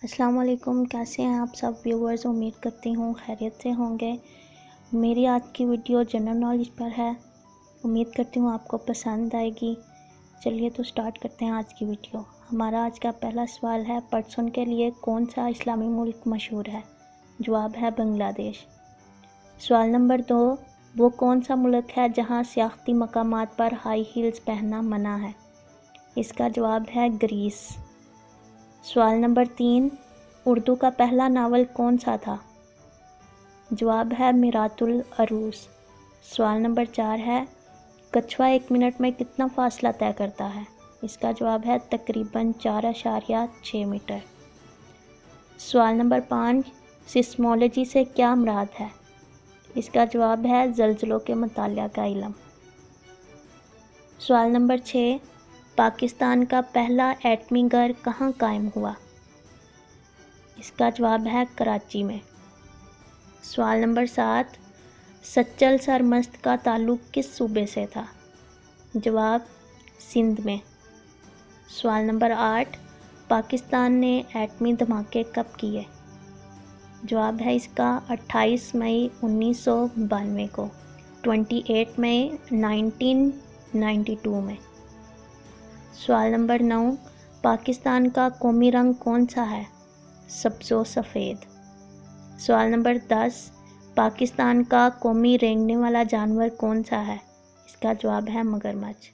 السلام علیکم، کیسے ہیں آپ سب ویورز؟ امید کرتی ہوں خیریت سے ہوں گے۔ میری آج کی ویڈیو جنرل نالج پر ہے، امید کرتی ہوں آپ کو پسند آئے گی۔ چلیے تو سٹارٹ کرتے ہیں آج کی ویڈیو۔ ہمارا آج کا پہلا سوال ہے، پرسن کے لیے کون سا اسلامی ملک مشہور ہے؟ جواب ہے بنگلہ دیش۔ سوال نمبر 2، وہ کون سا ملک ہے جہاں سیاحتی مقامات پر ہائی ہیلز پہننا منع ہے؟ اس کا جواب ہے گریس۔ سوال نمبر 3، اردو کا پہلا ناول کون سا تھا؟ جواب ہے میرات العروس۔ سوال نمبر 4 ہے، کچھوا 1 منٹ میں کتنا فاصلہ طے کرتا ہے؟ اس کا جواب ہے تقریباً 4.6 میٹر۔ سوال نمبر 5، سیسمولوجی سے کیا مراد ہے؟ اس کا جواب ہے زلزلوں کے مطالعہ کا علم۔ سوال نمبر 6، پاکستان کا پہلا ایٹمی گھر کہاں قائم ہوا؟ اس کا جواب ہے کراچی میں۔ سوال نمبر 7، سچل سرمست کا تعلق کس صوبے سے تھا؟ جواب سندھ میں۔ سوال نمبر 8، پاکستان نے ایٹمی دھماکے کب کیے؟ جواب ہے اس کا 28 مئی 1992 کو، 28 مئی 1992 میں۔ سوال نمبر 9، پاکستان کا قومی رنگ کون سا ہے؟ سبز و سفید۔ سوال نمبر 10، پاکستان کا قومی رینگنے والا جانور کون سا ہے؟ اس کا جواب ہے مگرمچھ۔